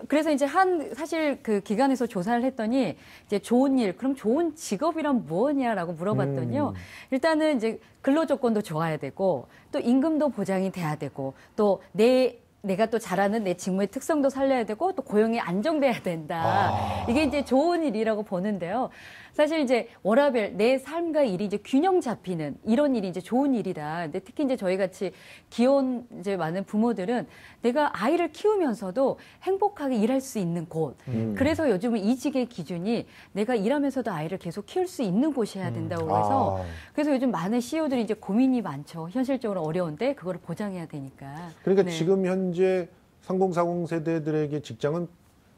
그래서 이제 사실 그 기관에서 조사를 했더니 이제 좋은 일, 그럼 좋은 직업이란 무엇이냐라고 물어봤더니요. 일단은 이제 근로 조건도 좋아야 되고 또 임금도 보장이 돼야 되고 또 내 내가 또 잘하는 내 직무의 특성도 살려야 되고 또 고용이 안정돼야 된다. 이게 이제 좋은 일이라고 보는데요. 사실 이제 워라밸, 내 삶과 일이 이제 균형 잡히는 이런 일이 이제 좋은 일이다. 근데 특히 이제 저희 같이 기혼 이제 많은 부모들은 내가 아이를 키우면서도 행복하게 일할 수 있는 곳. 그래서 요즘은 이직의 기준이 내가 일하면서도 아이를 계속 키울 수 있는 곳이어야 된다고 해서 그래서 요즘 많은 CEO들이 이제 고민이 많죠. 현실적으로 어려운데 그거를 보장해야 되니까. 그러니까 네. 지금 현재 3040 세대들에게 직장은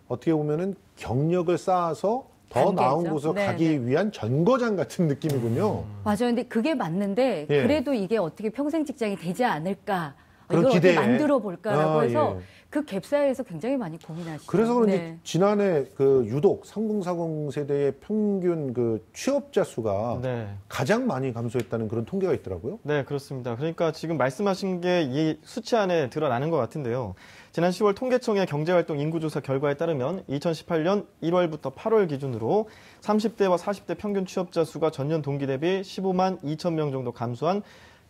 어떻게 보면은 경력을 쌓아서 더 단계죠. 나은 곳으로 네, 가기 위한 정거장 같은 느낌이군요. 맞아요. 근데 그게 맞는데 예. 그래도 이게 어떻게 평생 직장이 되지 않을까? 그런 이걸 기대에. 어떻게 만들어 볼까라고 해서 예. 그 갭 사이에서 굉장히 많이 고민하시죠. 그래서 그런지 네. 지난해 그 유독 3040 세대의 평균 그 취업자 수가 가장 많이 감소했다는 그런 통계가 있더라고요. 네, 그렇습니다. 그러니까 지금 말씀하신 게 이 수치 안에 드러나는 것 같은데요. 지난 10월 통계청의 경제활동 인구조사 결과에 따르면 2018년 1월부터 8월 기준으로 30대와 40대 평균 취업자 수가 전년 동기 대비 15만 2천 명 정도 감소한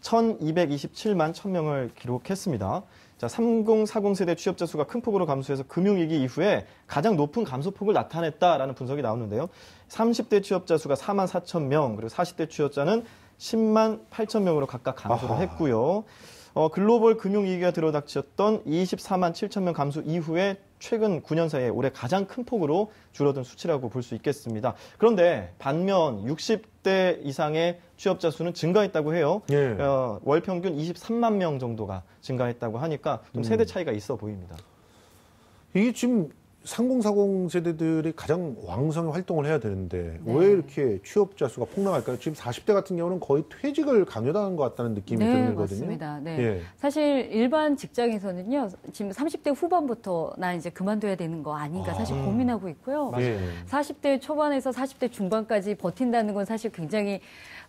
1,227만 1,000명을 기록했습니다. 자, 3040 세대 취업자 수가 큰 폭으로 감소해서 금융위기 이후에 가장 높은 감소폭을 나타냈다라는 분석이 나오는데요. 30대 취업자 수가 4만 4천 명, 그리고 40대 취업자는 10만 8천 명으로 각각 감소를 했고요. 글로벌 금융위기가 들어닥쳤던 24만 7천 명 감소 이후에 최근 9년 사이에 올해 가장 큰 폭으로 줄어든 수치라고 볼 수 있겠습니다. 그런데 반면 60대 이상의 취업자 수는 증가했다고 해요. 예. 월 평균 23만 명 정도가 증가했다고 하니까 좀 세대 차이가 있어 보입니다. 이게 지금 3040 세대들이 가장 왕성히 활동을 해야 되는데 왜 이렇게 취업자 수가 폭락할까요? 지금 40대 같은 경우는 거의 퇴직을 강요당한 것 같다는 느낌이 들거든요. 맞습니다. 네. 예. 사실 일반 직장에서는요, 지금 30대 후반부터 나 이제 그만둬야 되는 거 아닌가 사실 고민하고 있고요. 예. 40대 초반에서 40대 중반까지 버틴다는 건 사실 굉장히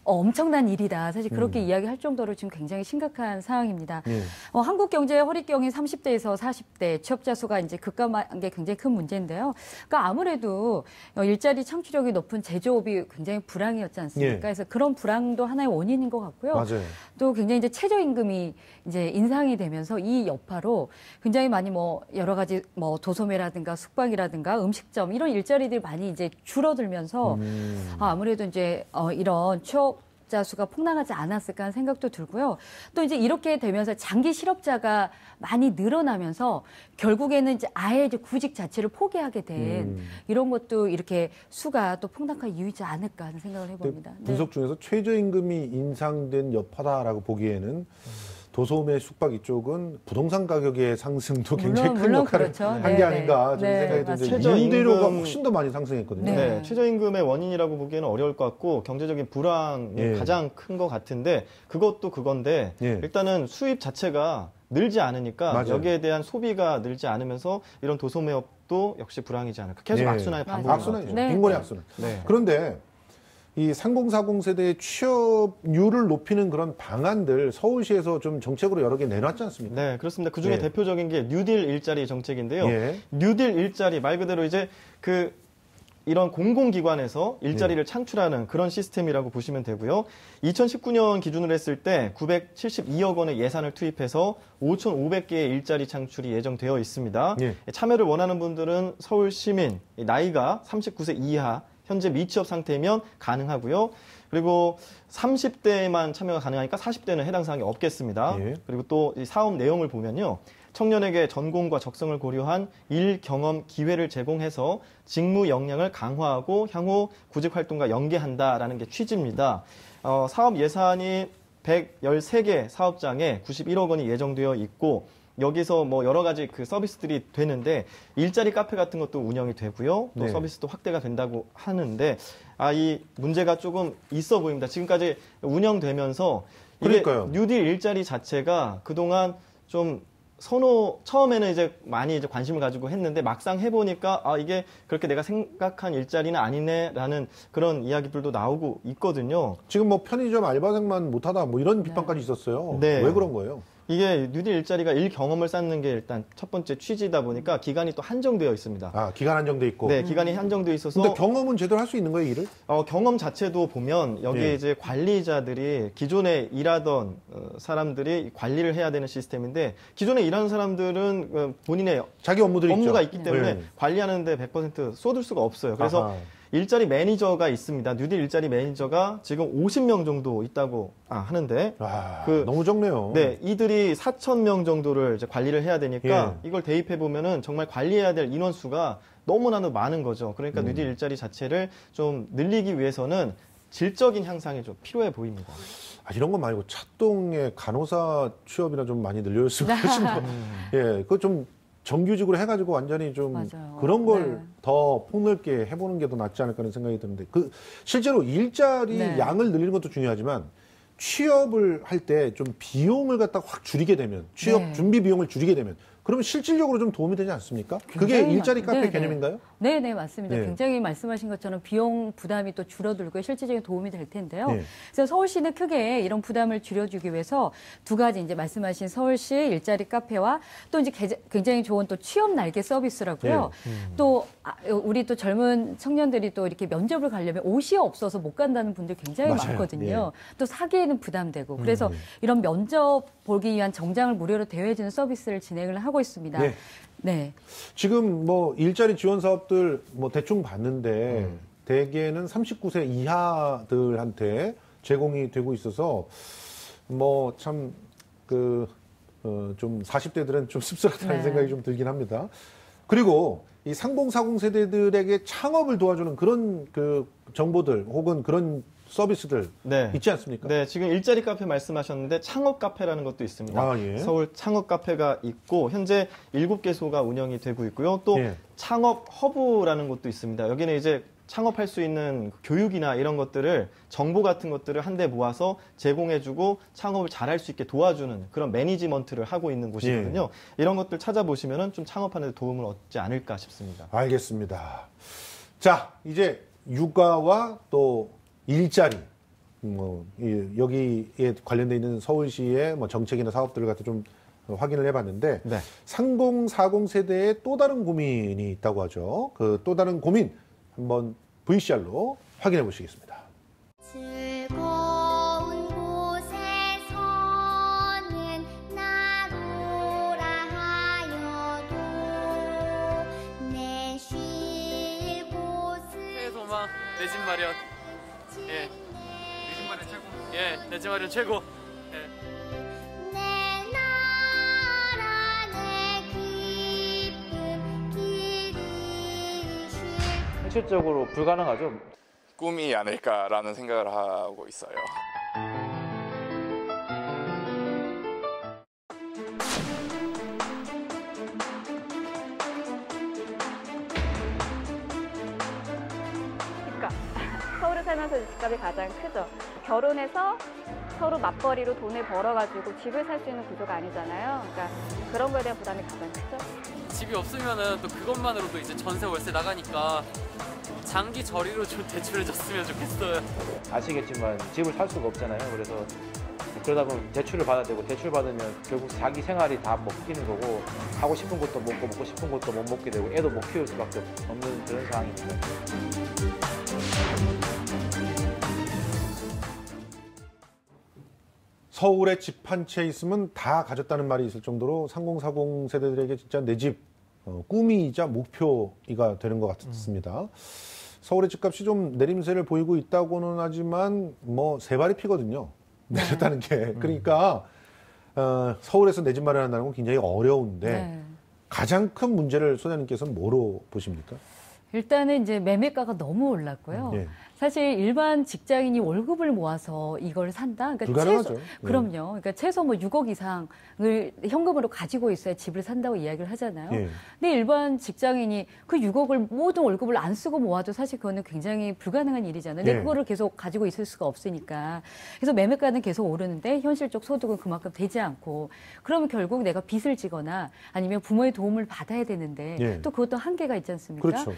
엄청난 일이다. 사실 그렇게 이야기할 정도로 지금 굉장히 심각한 상황입니다. 예. 한국 경제의 허리경이 30대에서 40대 취업자 수가 이제 급감한 게 굉장히 큰 문제인데요. 그러니까 아무래도 일자리 창출력이 높은 제조업이 굉장히 불황이었지 않습니까? 예. 그래서 그런 불황도 하나의 원인인 것 같고요. 맞아요. 또 굉장히 이제 최저임금이 이제 인상이 되면서 이 여파로 굉장히 많이 뭐 여러 가지 뭐 도소매라든가 숙박이라든가 음식점 이런 일자리들이 많이 이제 줄어들면서 아무래도 이제 이런 취업자 수가 폭락하지 않았을까 하는 생각도 들고요. 또 이제 이렇게 되면서 장기 실업자가 많이 늘어나면서 결국에는 이제 아예 이제 구직 자체를 포기하게 된 이런 것도 이렇게 수가 또 폭락할 이유이지 않을까 하는 생각을 해봅니다. 분석 중에서 최저임금이 인상된 여파다라고 보기에는 도소매 숙박 이쪽은 부동산 가격의 상승도 굉장히 큰 역할을 그렇죠. 한 게 아닌가 저는 생각이 드는데 임대료가 훨씬 더 많이 상승했거든요. 네, 최저임금의 원인이라고 보기에는 어려울 것 같고 경제적인 불황이 가장 큰 것 같은데 그것도 그건데 일단은 수입 자체가 늘지 않으니까 맞아요. 여기에 대한 소비가 늘지 않으면서 이런 도소매업도 역시 불황이지 않을까. 계속 악순환이 반복되는 악순환이죠. 빈곤의 악순환. 네. 그런데 이 3040 세대의 취업률을 높이는 그런 방안들 서울시에서 좀 정책으로 여러 개 내놨지 않습니까? 네, 그렇습니다. 그중에 대표적인 게 뉴딜 일자리 정책인데요. 예. 뉴딜 일자리 말 그대로 이제 이런 공공기관에서 일자리를 창출하는 그런 시스템이라고 보시면 되고요. 2019년 기준으로 했을 때 972억 원의 예산을 투입해서 5,500개의 일자리 창출이 예정되어 있습니다. 참여를 원하는 분들은 서울 시민, 나이가 39세 이하, 현재 미취업 상태면 가능하고요. 그리고 30대만 참여가 가능하니까 40대는 해당 사항이 없겠습니다. 그리고 또 이 사업 내용을 보면요. 청년에게 전공과 적성을 고려한 일 경험 기회를 제공해서 직무 역량을 강화하고 향후 구직 활동과 연계한다라는 게 취지입니다. 사업 예산이 113개 사업장에 91억 원이 예정되어 있고 여기서 뭐 여러 가지 그 서비스들이 되는데 일자리 카페 같은 것도 운영이 되고요. 또 서비스도 확대가 된다고 하는데 이 문제가 조금 있어 보입니다. 지금까지 운영되면서 이게 뉴딜 일자리 자체가 그동안 좀 처음에는 이제 많이 이제 관심을 가지고 했는데 막상 해보니까 이게 그렇게 내가 생각한 일자리는 아니네라는 그런 이야기들도 나오고 있거든요. 지금 뭐 편의점 알바생만 못하다 뭐 이런 비판까지 있었어요. 왜 그런 거예요? 이게 뉴딜 일자리가 일 경험을 쌓는 게 일단 첫 번째 취지다 보니까 기간이 또 한정되어 있습니다. 아, 기간 한정돼 있고. 네, 기간이 한정되어 있어서. 근데 경험은 제대로 할 수 있는 거예요, 일을? 경험 자체도 보면 여기에 예. 이제 관리자들이 기존에 일하던 사람들이 관리를 해야 되는 시스템인데 기존에 일하는 사람들은 본인의 자기 업무가 있기 때문에 관리하는데 100% 쏟을 수가 없어요. 그래서 아하. 일자리 매니저가 있습니다. 뉴딜 일자리 매니저가 지금 50명 정도 있다고 하는데 너무 적네요. 네, 이들이 4,000명 정도를 이제 관리를 해야 되니까 이걸 대입해 보면은 정말 관리해야 될 인원 수가 너무나도 많은 거죠. 그러니까 뉴딜 일자리 자체를 좀 늘리기 위해서는 질적인 향상이 좀 필요해 보입니다. 이런 거 말고 차동의 간호사 취업이나 좀 많이 늘려줬으면 훨씬 더. 예, 그거 좀 정규직으로 해가지고 완전히 좀 맞아요. 그런 걸 더 폭넓게 해보는 게 더 낫지 않을까 하는 생각이 드는데 실제로 일자리 양을 늘리는 것도 중요하지만 취업을 할 때 좀 비용을 갖다 확 줄이게 되면 취업 준비 비용을 줄이게 되면 그러면 실질적으로 좀 도움이 되지 않습니까? 그게 일자리 카페 개념인가요? 네, 맞습니다. 굉장히 말씀하신 것처럼 비용 부담이 또 줄어들고 실질적인 도움이 될 텐데요. 그래서 서울시는 크게 이런 부담을 줄여주기 위해서 두 가지 이제 말씀하신 서울시 일자리 카페와 또 이제 굉장히 좋은 또 취업 날개 서비스라고요. 또 우리 또 젊은 청년들이 또 이렇게 면접을 가려면 옷이 없어서 못 간다는 분들 굉장히 많거든요. 또 사기에는 부담되고 그래서 이런 면접 보기 위한 정장을 무료로 대여해주는 서비스를 진행을 하고 있습니다. 네. 지금 뭐 일자리 지원 사업들 뭐 대충 봤는데 대개는 39세 이하들한테 제공이 되고 있어서 뭐 참 좀 40대들은 좀 씁쓸하다는 생각이 좀 들긴 합니다. 그리고 이 3040 세대들에게 창업을 도와주는 그런 정보들 혹은 그런 서비스들 있지 않습니까? 네, 지금 일자리 카페 말씀하셨는데 창업 카페라는 것도 있습니다. 서울 창업 카페가 있고 현재 7개소가 운영이 되고 있고요. 또 창업 허브라는 것도 있습니다. 여기는 이제 창업할 수 있는 교육이나 이런 것들을 정보 같은 것들을 한데 모아서 제공해주고 창업을 잘할 수 있게 도와주는 그런 매니지먼트를 하고 있는 곳이거든요. 이런 것들 찾아보시면은 좀 창업하는 데 도움을 얻지 않을까 싶습니다. 알겠습니다. 자, 이제 육아와 또 일자리, 여기에 관련돼 있는 서울시의 뭐 정책이나 사업들을 갖다 좀 확인을 해봤는데 3040 세대의 또 다른 고민이 있다고 하죠. 그 또 다른 고민 한번 VCR로 확인해 보시겠습니다. 즐거운 곳에서는 나로라 하여도 내 쉴 곳은 새해 소망, 내 집 마련. 내 집 마련 최고. 내 집 마련 최고. 내 나라 내 기쁜 길이 현실적으로 불가능하죠. 꿈이 아닐까라는 생각을 하고 있어요. 서울에 살면서 집값이 가장 크죠. 결혼해서 서로 맞벌이로 돈을 벌어가지고 집을 살 수 있는 구조가 아니잖아요. 그러니까 그런 거에 대한 부담이 가장 크죠. 집이 없으면은 또 그것만으로도 이제 전세 월세 나가니까 장기 저리로 좀 대출을 줬으면 좋겠어요. 아시겠지만 집을 살 수가 없잖아요. 그래서 그러다 보면 대출을 받아야 되고 대출 받으면 결국 자기 생활이 다 먹히는 거고 하고 싶은 것도 먹고 먹고 싶은 것도 못 먹게 되고 애도 못 키울 수밖에 없는 그런 상황입니다. 서울에 집 한 채 있으면 다 가졌다는 말이 있을 정도로 3040 세대들에게 진짜 내 집 꿈이자 목표가 되는 것 같습니다. 서울의 집값이 좀 내림세를 보이고 있다고는 하지만 뭐 세 발이 피거든요. 내렸다는 게. 그러니까 서울에서 내 집 마련한다는 건 굉장히 어려운데 가장 큰 문제를 소장님께서는 뭐로 보십니까? 일단은 이제 매매가가 너무 올랐고요. 사실 일반 직장인이 월급을 모아서 이걸 산다? 그러니까 불가능하죠. 그럼요. 그러니까 최소 뭐 6억 이상을 현금으로 가지고 있어야 집을 산다고 이야기를 하잖아요. 근데 일반 직장인이 그 6억을 모든 월급을 안 쓰고 모아도 사실 그거는 굉장히 불가능한 일이잖아요. 근데 그거를 계속 가지고 있을 수가 없으니까. 그래서 매매가는 계속 오르는데 현실적 소득은 그만큼 되지 않고 그러면 결국 내가 빚을 지거나 아니면 부모의 도움을 받아야 되는데 또 그것도 한계가 있지 않습니까? 그렇죠.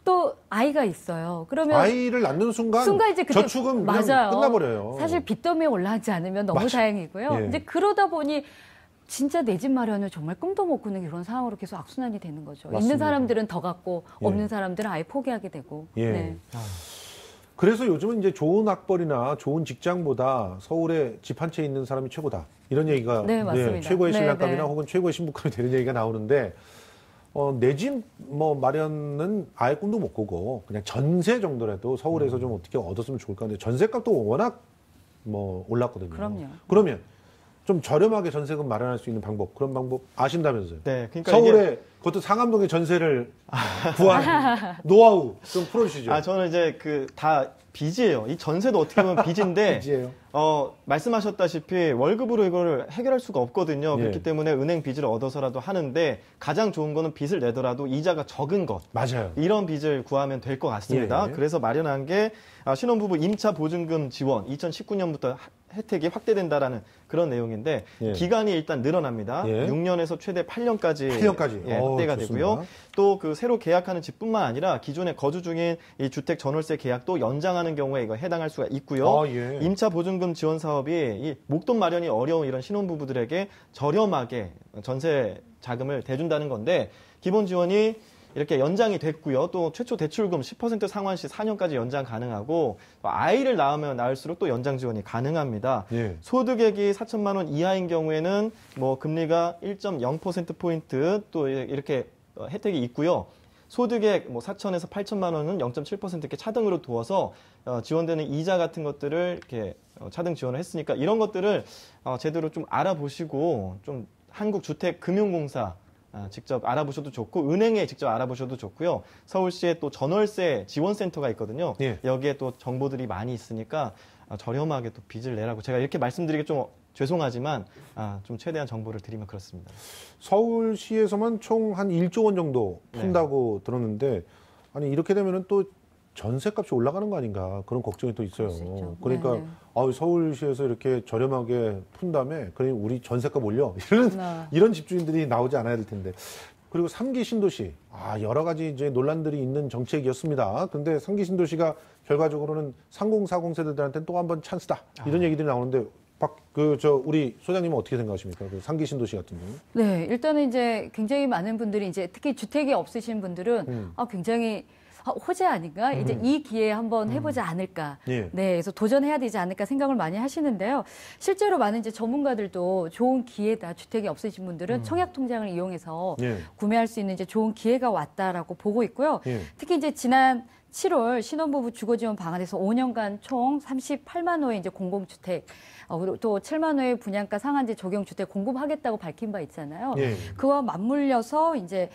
또 아이가 있어요. 그러면 아이를 낳는 순간 이제 그때 저축은 그냥 끝나버려요. 사실 빚더미에 올라가지 않으면 너무 다행이고요. 이제 그러다 보니 진짜 내 집 마련을 정말 꿈도 못 꾸는 그런 상황으로 계속 악순환이 되는 거죠. 맞습니다. 있는 사람들은 더 갖고 예. 없는 사람들은 아예 포기하게 되고. 예. 네. 그래서 요즘은 이제 좋은 학벌이나 좋은 직장보다 서울에 집 한 채 있는 사람이 최고다. 이런 얘기가 네, 맞습니다. 최고의 신랑감이나 네, 네. 혹은 최고의 신부감이 되는 얘기가 나오는데 내 집 뭐 마련은 아예 꿈도 못 꾸고 그냥 전세 정도라도 서울에서 좀 어떻게 얻었으면 좋을까 하는데 전세값도 워낙 뭐 올랐거든요. 그럼요. 그러면 좀 저렴하게 전세금 마련할 수 있는 방법 그런 방법 아신다면서요? 네, 그러니까 서울에 그것도 상암동에 전세를 구한 노하우 좀 풀어주시죠. 아, 저는 이제 다 빚이에요. 이 전세도 어떻게 보면 빚인데, 빚이에요. 말씀하셨다시피 월급으로 이거를 해결할 수가 없거든요. 예. 그렇기 때문에 은행 빚을 얻어서라도 하는데 가장 좋은 거는 빚을 내더라도 이자가 적은 것. 맞아요. 이런 빚을 구하면 될 것 같습니다. 예. 그래서 마련한 게 신혼부부 임차 보증금 지원 2019년부터 혜택이 확대된다라는 그런 내용인데 예. 기간이 일단 늘어납니다. 예. 6년에서 최대 8년까지 예, 확대가 좋습니다. 되고요. 또 새로 계약하는 집뿐만 아니라 기존에 거주 중인 이 주택 전월세 계약도 연장하는 경우에 이거 해당할 수가 있고요. 예. 임차 보증금 지원 사업이 이 목돈 마련이 어려운 이런 신혼부부들에게 저렴하게 전세 자금을 대준다는 건데 기본 지원이 이렇게 연장이 됐고요. 또 최초 대출금 10% 상환 시 4년까지 연장 가능하고 아이를 낳으면 낳을수록 또 연장 지원이 가능합니다. 예. 소득액이 4천만 원 이하인 경우에는 뭐 금리가 1.0%포인트 또 이렇게 혜택이 있고요. 소득액 뭐 4천에서 8천만 원은 0.7% 이렇게 차등으로 두어서 지원되는 이자 같은 것들을 이렇게 차등 지원을 했으니까 이런 것들을 제대로 좀 알아보시고 좀 한국주택금융공사 직접 알아보셔도 좋고 은행에 직접 알아보셔도 좋고요. 서울시에 또 전월세 지원센터가 있거든요. 예. 여기에 또 정보들이 많이 있으니까 저렴하게 또 빚을 내라고 제가 이렇게 말씀드리기 좀 죄송하지만 좀 최대한 정보를 드리면 그렇습니다. 서울시에서만 총 한 1조 원 정도 푼다고 들었는데 아니 이렇게 되면은 또 전세값이 올라가는 거 아닌가 그런 걱정이 또 있어요. 그러니까 서울시에서 이렇게 저렴하게 푼 다음에 그래 우리 전세값 올려 이런 집주인들이 나오지 않아야 될 텐데. 그리고 3기 신도시 여러 가지 이제 논란들이 있는 정책이었습니다. 근데 3기 신도시가 결과적으로는 3040 세대들한테는 또 한 번 찬스다 이런 얘기들이 나오는데 우리 소장님은 어떻게 생각하십니까? 그 3기 신도시 같은 경우? 네, 일단은 이제 굉장히 많은 분들이 이제 특히 주택이 없으신 분들은 굉장히 호재 아닌가? 이제 이 기회에 한번 해보지 않을까? 네, 그래서 도전해야 되지 않을까 생각을 많이 하시는데요. 실제로 많은 이제 전문가들도 좋은 기회다. 주택이 없으신 분들은 청약 통장을 이용해서 구매할 수 있는 이제 좋은 기회가 왔다라고 보고 있고요. 특히 이제 지난 7월 신혼부부 주거지원 방안에서 5년간 총 38만 호의 이제 공공주택, 그리고 또 7만 호의 분양가 상한제 적용 주택 공급하겠다고 밝힌 바 있잖아요. 그와 맞물려서 이제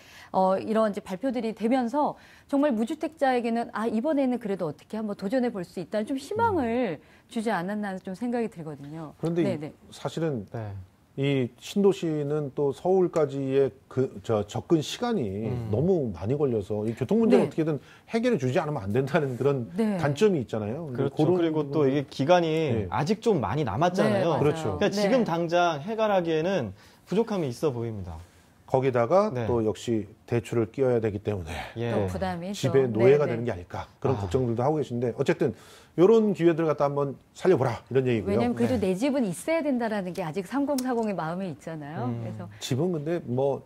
이런 이제 발표들이 되면서 정말 무주택자에게는 이번에는 그래도 어떻게 한번 도전해 볼 수 있다는 좀 희망을 주지 않았나 하는 좀 생각이 들거든요. 그런데 사실은 이 신도시는 또 서울까지의 접근 시간이 너무 많이 걸려서 이 교통 문제를 어떻게든 해결해 주지 않으면 안 된다는 그런 단점이 있잖아요. 그렇죠. 그리고 또 이게 기간이 아직 좀 많이 남았잖아요. 그렇죠. 그러니까 지금 당장 해결하기에는 부족함이 있어 보입니다. 거기다가 또 역시 대출을 끼워야 되기 때문에 또 부담이 집에 노예가 되는 게 아닐까 그런 걱정들도 하고 계신데 어쨌든 이런 기회들 갖다 한번 살려보라 이런 얘기고요. 왜냐하면 그래도 내 집은 있어야 된다라는 게 아직 3040의 마음에 있잖아요. 그래서 집은 근데 뭐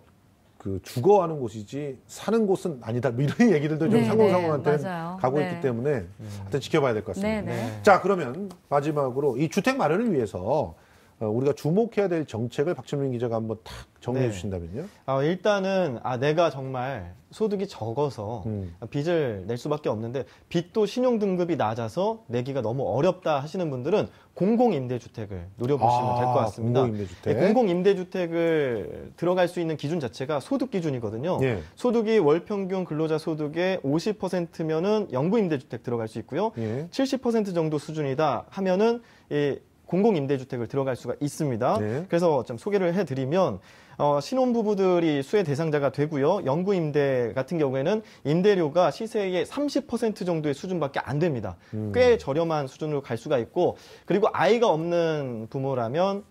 주거하는 곳이지 사는 곳은 아니다. 뭐 이런 얘기들도 좀 3040한테는 가고 있기 때문에 하여튼 지켜봐야 될 것 같습니다. 자, 그러면 마지막으로 이 주택 마련을 위해서 우리가 주목해야 될 정책을 박철민 기자가 한번 탁 정리해 주신다면요. 일단은 내가 정말 소득이 적어서 빚을 낼 수밖에 없는데 빚도 신용등급이 낮아서 내기가 너무 어렵다 하시는 분들은 공공임대주택을 노려보시면 될 것 같습니다. 공공임대주택. 공공임대주택을 들어갈 수 있는 기준 자체가 소득 기준이거든요. 소득이 월평균 근로자 소득의 50%면은 영구임대주택 들어갈 수 있고요. 70% 정도 수준이다 하면은 공공임대주택을 들어갈 수가 있습니다. 그래서 좀 소개를 해드리면 신혼부부들이 수혜 대상자가 되고요. 영구임대 같은 경우에는 임대료가 시세의 30% 정도의 수준밖에 안 됩니다. 꽤 저렴한 수준으로 갈 수가 있고 그리고 아이가 없는 신혼부부라면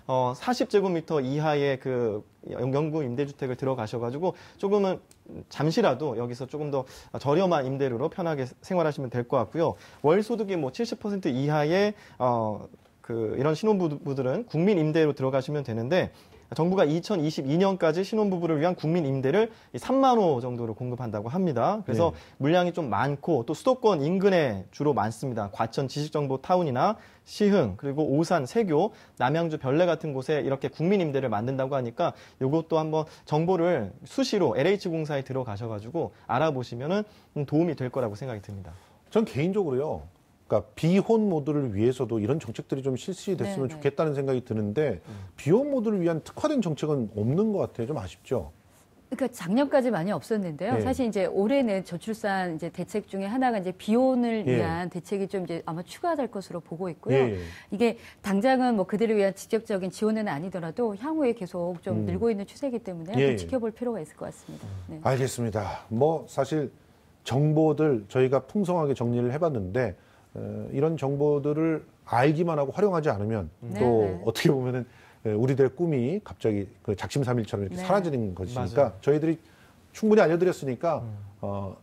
40제곱미터 이하의 그 영구임대주택을 들어가셔가지고 조금은 잠시라도 여기서 조금 더 저렴한 임대료로 편하게 생활하시면 될 것 같고요. 월 소득이 70% 이하의 이런 신혼부부들은 국민 임대로 들어가시면 되는데 정부가 2022년까지 신혼부부를 위한 국민 임대를 3만 호 정도로 공급한다고 합니다. 그래서 물량이 좀 많고 또 수도권 인근에 주로 많습니다. 과천 지식정보타운이나 시흥, 그리고 오산, 세교, 남양주, 별내 같은 곳에 이렇게 국민 임대를 만든다고 하니까 이것도 한번 정보를 수시로 LH공사에 들어가셔가지고 알아보시면은 도움이 될 거라고 생각이 듭니다. 전 개인적으로요. 그러니까 비혼 모드를 위해서도 이런 정책들이 좀 실시됐으면 좋겠다는 생각이 드는데 비혼 모드를 위한 특화된 정책은 없는 것 같아요. 좀 아쉽죠. 그러니까 작년까지 많이 없었는데요. 사실 이제 올해는 저출산 이제 대책 중에 하나가 이제 비혼을 위한 대책이 좀 이제 아마 추가될 것으로 보고 있고요. 이게 당장은 뭐 그들을 위한 직접적인 지원은 아니더라도 향후에 계속 좀 늘고 있는 추세이기 때문에 좀 지켜볼 필요가 있을 것 같습니다. 네. 알겠습니다. 뭐 사실 정보들 저희가 풍성하게 정리를 해봤는데 이런 정보들을 알기만 하고 활용하지 않으면 또 어떻게 보면은 우리들의 꿈이 갑자기 그 작심삼일처럼 이렇게 사라지는 것이니까 맞아요. 저희들이 충분히 알려드렸으니까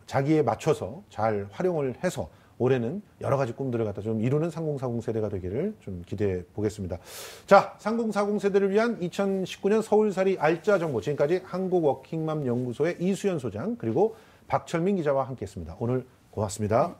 자기에 맞춰서 잘 활용을 해서 올해는 여러 가지 꿈들을 갖다 좀 이루는 3040 세대가 되기를 좀 기대해 보겠습니다. 자, 3040 세대를 위한 2019년 서울살이 알짜 정보, 지금까지 한국워킹맘 연구소의 이수연 소장 그리고 박철민 기자와 함께했습니다. 오늘 고맙습니다.